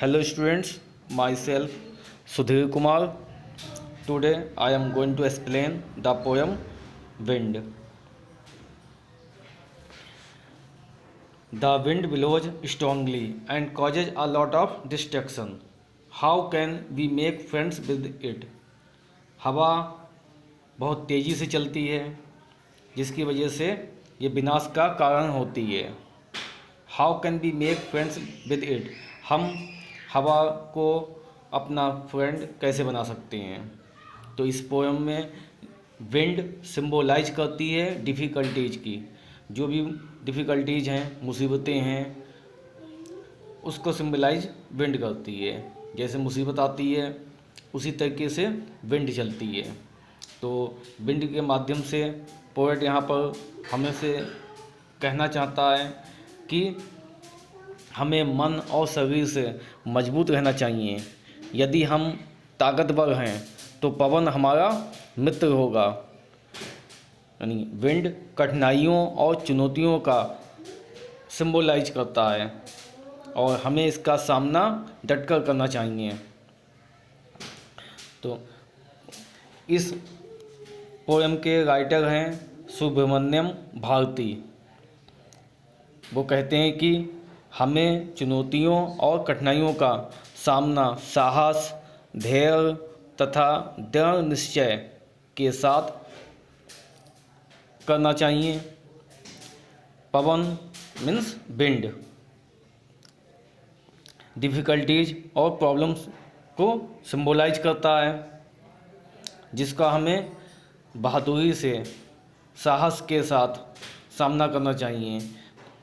Hello students, myself Sudhir Kumar. Today I am going to explain the poem Wind. The wind blows strongly and causes a lot of destruction. How can we make friends with it? हवा बहुत तेज़ी से चलती है जिसकी वजह से ये विनाश का कारण होती है। How can be make friends with it? हम हवा को अपना फ्रेंड कैसे बना सकते हैं? तो इस पोएम में विंड सिंबलाइज करती है डिफ़िकल्टीज़ की। जो भी डिफ़िकल्टीज़ हैं, मुसीबतें हैं, उसको सिंबलाइज विंड करती है। जैसे मुसीबत आती है उसी तरीके से विंड चलती है। तो विंड के माध्यम से पोएट यहाँ पर हमें से कहना चाहता है कि हमें मन और शरीर से मजबूत रहना चाहिए। यदि हम ताकतवर हैं तो पवन हमारा मित्र होगा। यानी विंड कठिनाइयों और चुनौतियों का सिंबलाइज करता है और हमें इसका सामना डटकर करना चाहिए। तो इस पोएम के राइटर हैं सुब्रमण्यम भारती। वो कहते हैं कि हमें चुनौतियों और कठिनाइयों का सामना साहस, धैर्य तथा दृढ़ निश्चय के साथ करना चाहिए। पवन मीन्स विंड डिफ़िकल्टीज और प्रॉब्लम्स को सिंबलाइज करता है, जिसका हमें बहादुरी से, साहस के साथ सामना करना चाहिए।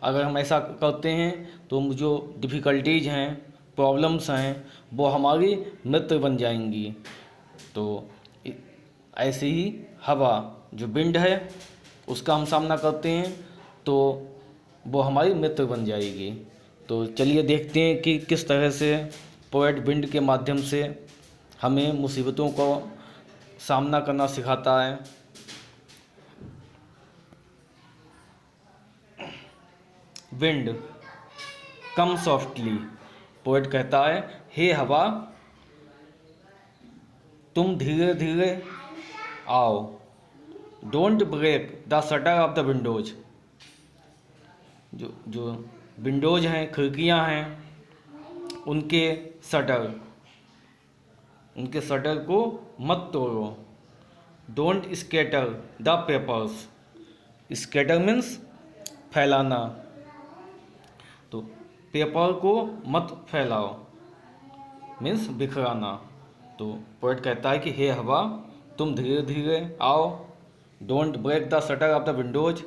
अगर हम ऐसा करते हैं तो जो डिफ़िकल्टीज हैं, प्रॉब्लम्स हैं, वो हमारी मित्र बन जाएंगी। तो ऐसे ही हवा जो विंड है उसका हम सामना करते हैं तो वो हमारी मित्र बन जाएगी। तो चलिए देखते हैं कि किस तरह से पोएट विंड के माध्यम से हमें मुसीबतों को सामना करना सिखाता है। विंड कम सॉफ्टली। पोएट कहता है, हे हवा तुम धीरे धीरे आओ। Don't break the shutter of the windows. जो विंडोज हैं, खिड़कियां हैं, उनके शटर को मत तोड़ो। Don't scatter the papers. Scatter means फैलाना। तो पेपर को मत फैलाओ मीन्स बिखराना। तो पोएट कहता है कि हे हवा तुम धीरे धीरे आओ। Don't break the shutter of the windows.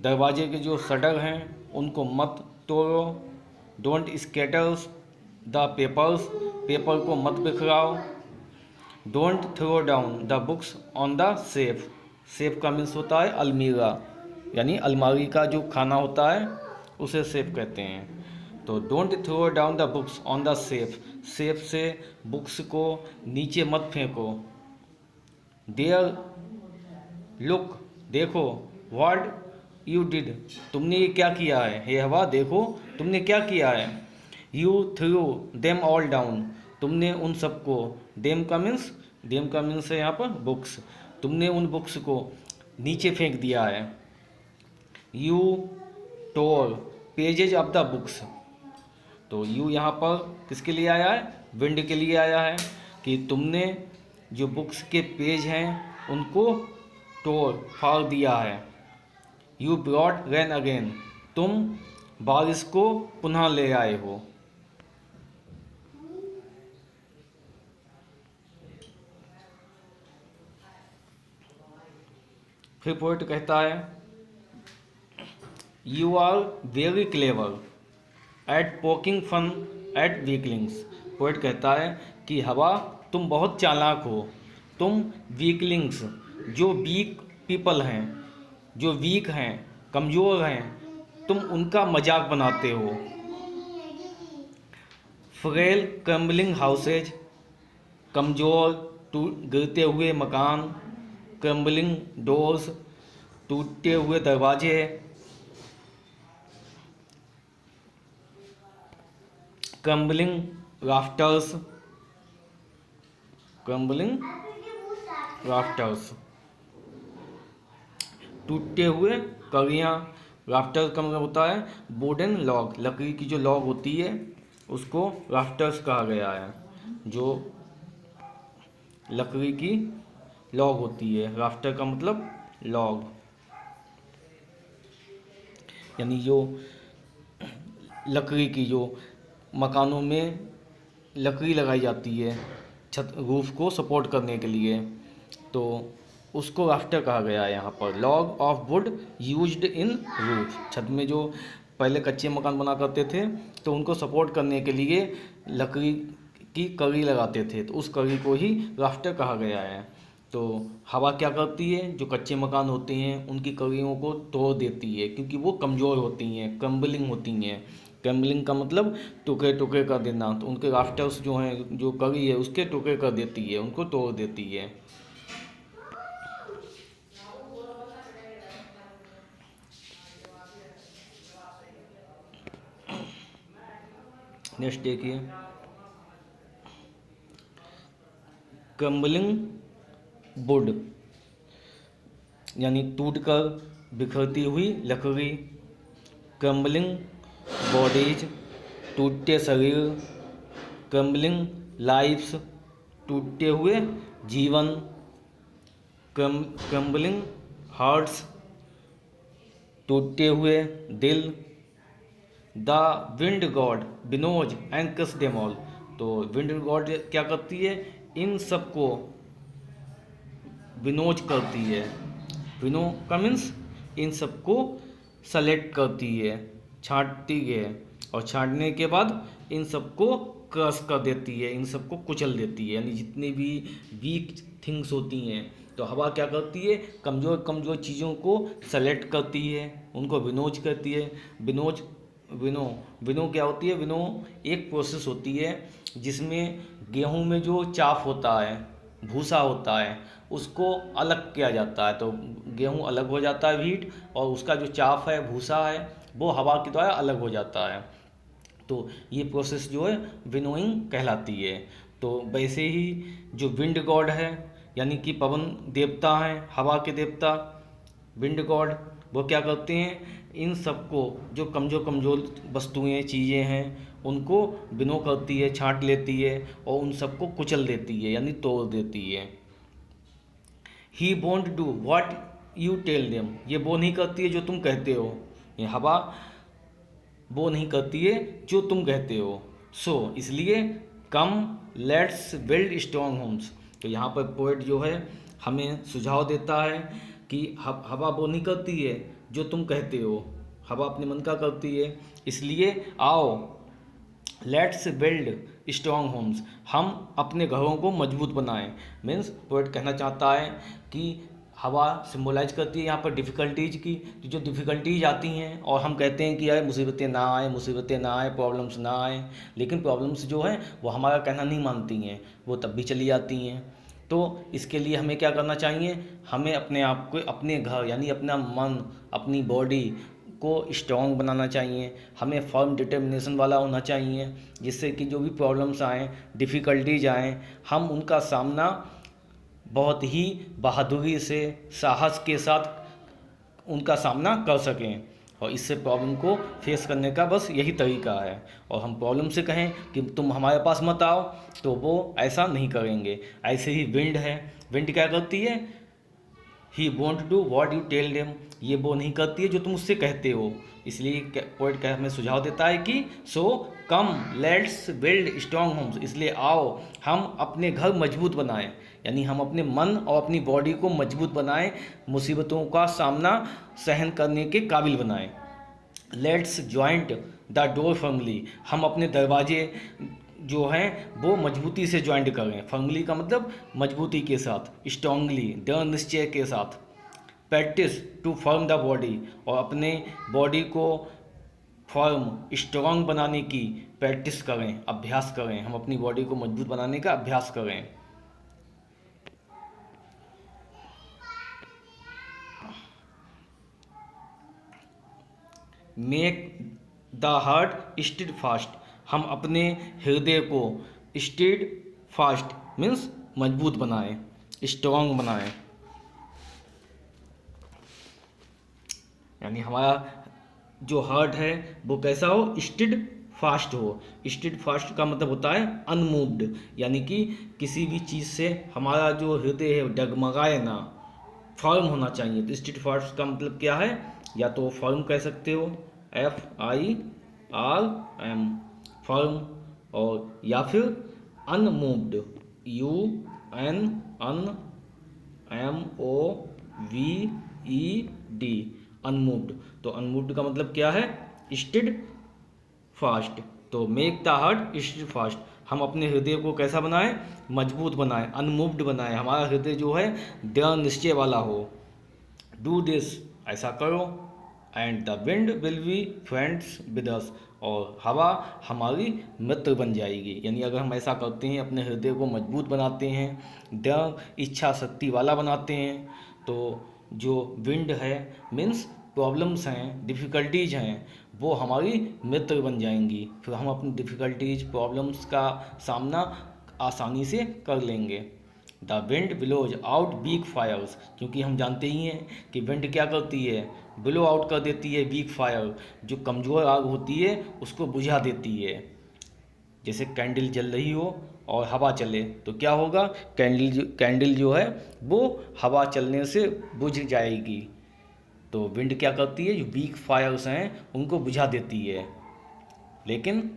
दरवाजे के जो शटर हैं उनको मत तोड़ो। Don't scatters the papers. Paper को मत बिखराओ। Don't throw down the books on the safe. Safe का मीन्स होता है अलमीरा, यानी अलमारी का जो खाना होता है उसे सेफ कहते हैं। तो don't throw down the books on the safe. Safe से बुक्स को नीचे मत फेंको। देयर लुक, देखो। व्हाट यू डिड, तुमने ये क्या किया है। हे हवा देखो तुमने क्या किया है। You through them all down, तुमने उन सबको, देम का मीन्स है यहाँ पर बुक्स, तुमने उन बुक्स को नीचे फेंक दिया है। You tore pages of the books. तो यू यहाँ पर किसके लिए आया है? विंड के लिए आया है कि तुमने जो बुक्स के पेज हैं उनको फाड़ दिया है। यू ब्रॉट रेन अगेन, तुम बारिश को पुनः ले आए हो। फिर पोएट कहता है, you are very clever at poking fun at weaklings. Poet कहता है कि हवा तुम बहुत चालाक हो। तुम वीकलिंग्स, जो वीक पीपल हैं, जो वीक हैं, कमज़ोर हैं, तुम उनका मजाक बनाते हो। फ्रेल क्रम्बलिंग हाउसेज, कमज़ोर गिरते हुए मकान। क्रम्बलिंग डोर्स, टूटते हुए दरवाजे। क्रम्बलिंग राफ्टर्स, क्रम्बलिंग राफ्टर्स, टूटते हुए कड़ियाँ। राफ्टर्स का मतलब होता है वुडन लॉग, लकड़ी की जो लॉग होती है उसको राफ्टर्स कहा गया है। जो लकड़ी की लॉग होती है, राफ्टर का मतलब लॉग, यानी जो लकड़ी की जो मकानों में लकड़ी लगाई जाती है छत रूफ को सपोर्ट करने के लिए, तो उसको राफ्टर कहा गया है यहाँ पर। Log of would used in roof, छत में जो पहले कच्चे मकान बना करते थे तो उनको सपोर्ट करने के लिए लकड़ी की कड़ी लगाते थे, तो उस कड़ी को ही राफ्टर कहा गया है। तो हवा क्या करती है, जो कच्चे मकान होते हैं उनकी कड़ियों को तोड़ देती है क्योंकि वो कमज़ोर होती हैं, क्रम्बलिंग होती हैं। क्रम्बलिंग का मतलब टुकड़े टुकड़े कर देना, तो उनके राफ्टर्स जो हैं, जो कड़ी है उसके टुकड़े कर देती है, उनको तोड़ देती है। नेक्स्ट देखिए, क्रम्बलिंग वुड यानी टूटकर बिखरती हुई लकड़ी, क्रम्बलिंग बॉडीज टूटते शरीर, क्रम्बलिंग लाइफ्स टूटते हुए जीवन, क्रम्बलिंग हार्ट्स टूटते हुए दिल, the wind god winnows and crush them all. तो विंड गॉड क्या करती है, इन सबको विनोज करती है। विनो का मीन्स इन सबको सेलेक्ट करती है, छांटती है, और छांटने के बाद इन सबको क्रश कर देती है, इन सबको कुचल देती है। यानी जितनी भी वीक थिंग्स होती हैं, तो हवा क्या करती है, कमज़ोर कमज़ोर चीज़ों को सेलेक्ट करती है, उनको विनोज करती है। विनोज विनो विनो क्या होती है, विनो एक प्रोसेस होती है जिसमें गेहूं में जो चाफ होता है, भूसा होता है, उसको अलग किया जाता है। तो गेहूं अलग हो जाता है व्हीट, और उसका जो चाफ है, भूसा है, वो हवा के द्वारा अलग हो जाता है। तो ये प्रोसेस जो है विनोइंग कहलाती है। तो वैसे ही जो विंड गॉड है, यानी कि पवन देवता हैं, हवा के देवता विंड गॉड, वो क्या करते हैं, इन सबको जो कमज़ोर कमज़ोर वस्तुएं चीज़ें हैं उनको विनो करती है, छांट लेती है, और उन सबको कुचल देती है यानी तोड़ देती है। He won't do what you tell them, ये वो नहीं करती है जो तुम कहते हो, ये हवा वो नहीं करती है जो तुम कहते हो। सो इसलिए come let's build strong homes. तो यहाँ पर पोएट जो है हमें सुझाव देता है कि हवा वो नहीं करती है जो तुम कहते हो, हवा अपने मन का करती है। इसलिए आओ लेट्स बिल्ड स्ट्रॉन्ग होम्स, हम अपने घरों को मजबूत बनाएं। मीन्स पोएट कहना चाहता है कि हवा सिम्बोलाइज करती है यहाँ पर डिफ़िकल्टीज़ की, तो जो डिफ़िकल्टीज आती हैं और हम कहते हैं कि यार मुसीबतें ना आए, मुसीबतें ना आए, प्रॉब्लम्स ना आए, लेकिन प्रॉब्लम्स जो हैं वो हमारा कहना नहीं मानती हैं, वो तब भी चली जाती हैं। तो इसके लिए हमें क्या करना चाहिए, हमें अपने आप को, अपने घर यानी अपना मन, अपनी बॉडी को स्ट्रॉन्ग बनाना चाहिए, हमें फर्म डिटर्मिनेशन वाला होना चाहिए, जिससे कि जो भी प्रॉब्लम्स आएँ, डिफ़िकल्टीज आएँ, हम उनका सामना बहुत ही बहादुरी से, साहस के साथ उनका सामना कर सकें। और इससे प्रॉब्लम को फेस करने का बस यही तरीका है। और हम प्रॉब्लम से कहें कि तुम हमारे पास मत आओ, तो वो ऐसा नहीं करेंगे। ऐसे ही विंड है, विंड क्या करती है, he won't do what you tell them, ये वो नहीं करती है जो तुम उससे कहते हो। इसलिए पोइट का हमें सुझाव देता है कि so come let's build strong homes, इसलिए आओ हम अपने घर मजबूत बनाएं, यानी हम अपने मन और अपनी बॉडी को मजबूत बनाएं, मुसीबतों का सामना सहन करने के काबिल बनाएं। Let's joint the door firmly, हम अपने दरवाजे जो हैं वो मजबूती से ज्वाइंट करें। फर्मली का मतलब मजबूती के साथ, स्ट्रांगली, दृढ़ निश्चय के साथ। Practise to firm the body, और अपने बॉडी को फर्म स्ट्रांग बनाने की प्रैक्टिस करें, अभ्यास करें, हम अपनी बॉडी को मजबूत बनाने का अभ्यास करें। मेक द हार्ट स्टिड फास्ट, हम अपने हृदय को स्टेड फास्ट मीन्स मजबूत बनाएं, स्ट्रांग बनाएं, यानी हमारा जो हार्ट है वो कैसा हो, स्टेड फास्ट हो। स्टेड फास्ट का मतलब होता है अनमूव्ड, यानी कि किसी भी चीज़ से हमारा जो हृदय है डगमगाए ना, फर्म होना चाहिए। तो स्टेड फास्ट का मतलब क्या है, या तो फर्म कह सकते हो, FIRM फर्म, और या फिर अनमूव्ड, UNMOVED अनमूव्ड। तो अनमूव्ड का मतलब क्या है, स्टेड फास्ट। तो make the heart steadfast, हम अपने हृदय को कैसा बनाएं, मजबूत बनाएं, अनमूव्ड बनाएं, हमारा हृदय जो है दृढ़ निश्चय वाला हो। डू दिस, ऐसा करो, and the wind will be friends with us, और हवा हमारी मित्र बन जाएगी। यानी अगर हम ऐसा करते हैं, अपने हृदय को मजबूत बनाते हैं, दृढ़ इच्छा शक्ति वाला बनाते हैं, तो जो विंड है मीन्स प्रॉब्लम्स हैं, डिफ़िकल्टीज हैं, वो हमारी मित्र बन जाएंगी। फिर हम अपनी डिफ़िकल्टीज प्रॉब्लम्स का सामना आसानी से कर लेंगे। The wind blows out weak fires, क्योंकि हम जानते ही हैं कि विंड क्या करती है, ब्लो आउट कर देती है वीक फायर, जो कमज़ोर आग होती है उसको बुझा देती है। जैसे कैंडल जल रही हो और हवा चले तो क्या होगा, कैंडल जो है वो हवा चलने से बुझ जाएगी। तो विंड क्या करती है, जो वीक फायर्स हैं उनको बुझा देती है। लेकिन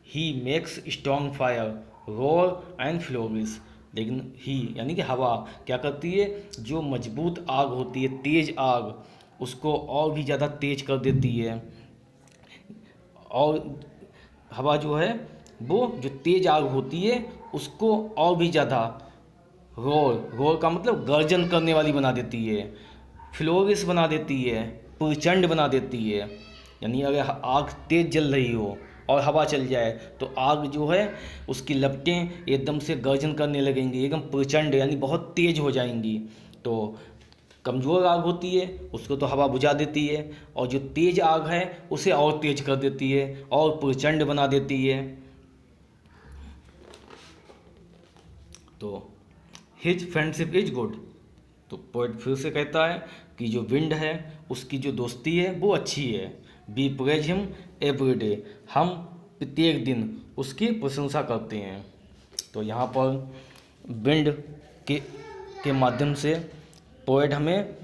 he makes strong fire roar and फ्लोरिस, लेकिन ही यानी कि हवा क्या करती है, जो मजबूत आग होती है, तेज आग, उसको और भी ज़्यादा तेज कर देती है। और हवा जो है वो जो तेज आग होती है उसको और भी ज़्यादा रोर का मतलब गर्जन करने वाली बना देती है, फ्लोरिस बना देती है, प्रचंड बना देती है। यानी अगर आग तेज जल रही हो और हवा चल जाए तो आग जो है उसकी लपटें एकदम से गर्जन करने लगेंगी, एकदम प्रचंड यानी बहुत तेज हो जाएंगी। तो कमज़ोर आग होती है उसको तो हवा बुझा देती है, और जो तेज आग है उसे और तेज कर देती है और प्रचंड बना देती है। तो हिज फ्रेंडशिप इज गुड, तो पोइट फिर से कहता है कि जो विंड है उसकी जो दोस्ती है वो अच्छी है। Be praise him every day, हम प्रत्येक दिन उसकी प्रशंसा करते हैं। तो यहाँ पर विंड के माध्यम से पोएट हमें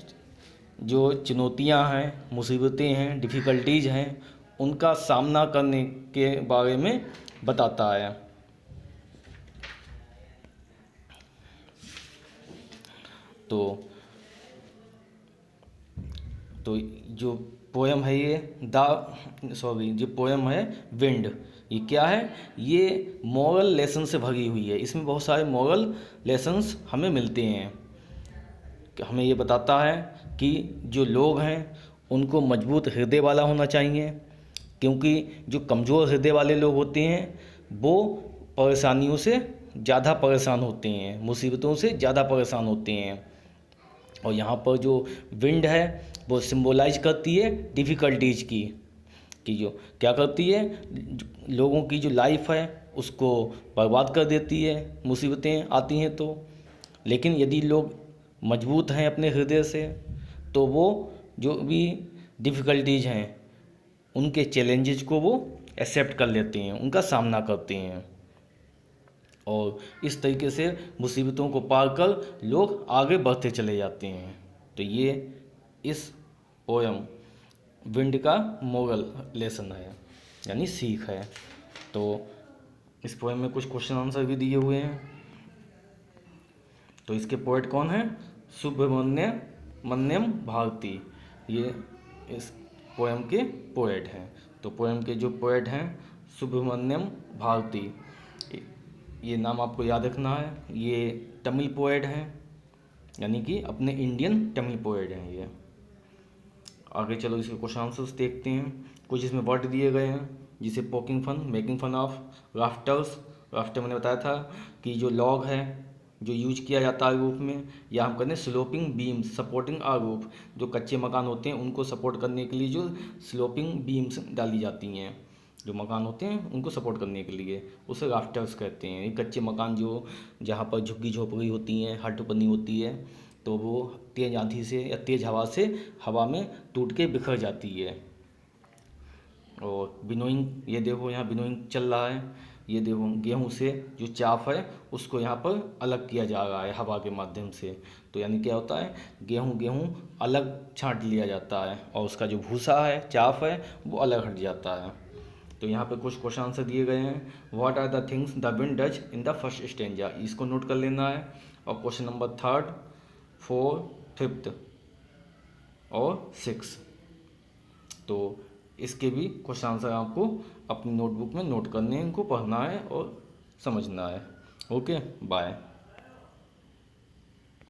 जो चुनौतियाँ हैं, मुसीबतें हैं, डिफ़िकल्टीज़ हैं, उनका सामना करने के बारे में बताता है। तो जो पोएम है ये जो पोएम है विंड, ये क्या है, ये मॉरल लेसन से भरी हुई है। इसमें बहुत सारे मॉरल लेसन्स हमें मिलते हैं। हमें ये बताता है कि जो लोग हैं उनको मजबूत हृदय वाला होना चाहिए, क्योंकि जो कमज़ोर हृदय वाले लोग होते हैं वो परेशानियों से ज़्यादा परेशान होते हैं, मुसीबतों से ज़्यादा परेशान होते हैं। और यहाँ पर जो विंड है वो सिंबलाइज करती है डिफ़िकल्टीज़ की, कि जो क्या करती है, लोगों की जो लाइफ है उसको बर्बाद कर देती है, मुसीबतें आती हैं तो। लेकिन यदि लोग मजबूत हैं अपने हृदय से तो वो जो भी डिफ़िकल्टीज हैं उनके चैलेंजेस को वो एक्सेप्ट कर लेते हैं, उनका सामना करते हैं, और इस तरीके से मुसीबतों को पार कर लोग आगे बढ़ते चले जाते हैं। तो ये इस पोयम विंड का मोरल लेसन है, यानी सीख है। तो इस पोएम में कुछ क्वेश्चन आंसर भी दिए हुए हैं। तो इसके पोएट कौन हैं, सुब्रमण्यम भारती, ये इस पोएम के पोएट हैं। तो पोएम के जो पोएट हैं सुब्रमण्यम भारती, ये नाम आपको याद रखना है। ये तमिल पोएट हैं, यानी कि अपने इंडियन तमिल पोएट हैं ये। आगे चलो इसके क्वेश्चन आंसर्स देखते हैं। कुछ इसमें वर्ड दिए गए हैं, जिसे poking fun, making fun of, rafters, rafter मैंने बताया था कि जो लॉग है जो यूज किया जाता है रूफ में, या हम कहते हैं स्लोपिंग बीम्स सपोर्टिंग आ रूफ, जो कच्चे मकान होते हैं उनको सपोर्ट करने के लिए जो स्लोपिंग बीम्स डाली जाती हैं। जो मकान होते हैं उनको सपोर्ट करने के लिए, उसे राफ्टर्स कहते हैं। ये कच्चे मकान जो जहाँ पर झुग्गी झोपड़ी होती हैं, हट बनी होती है, तो वो तेज आंधी से या तेज हवा से हवा में टूट के बिखर जाती है। और विनोइंग, ये देखो यहाँ विनोइंग चल रहा है। ये देखो गेहूं से जो चाफ है उसको यहाँ पर अलग किया जा रहा है हवा के माध्यम से। तो यानी क्या होता है, गेहूं अलग छांट लिया जाता है और उसका जो भूसा है, चाफ है, वो अलग हट जाता है। तो यहाँ पे कुछ क्वेश्चन आंसर दिए गए हैं। What are the things the wind does in the first stanza, इसको नोट कर लेना है। और क्वेश्चन नंबर 3, 4, 5 और 6, तो इसके भी क्वेश्चन आंसर आपको अपनी नोटबुक में नोट करने हैं, इनको पढ़ना है और समझना है। Okay, bye.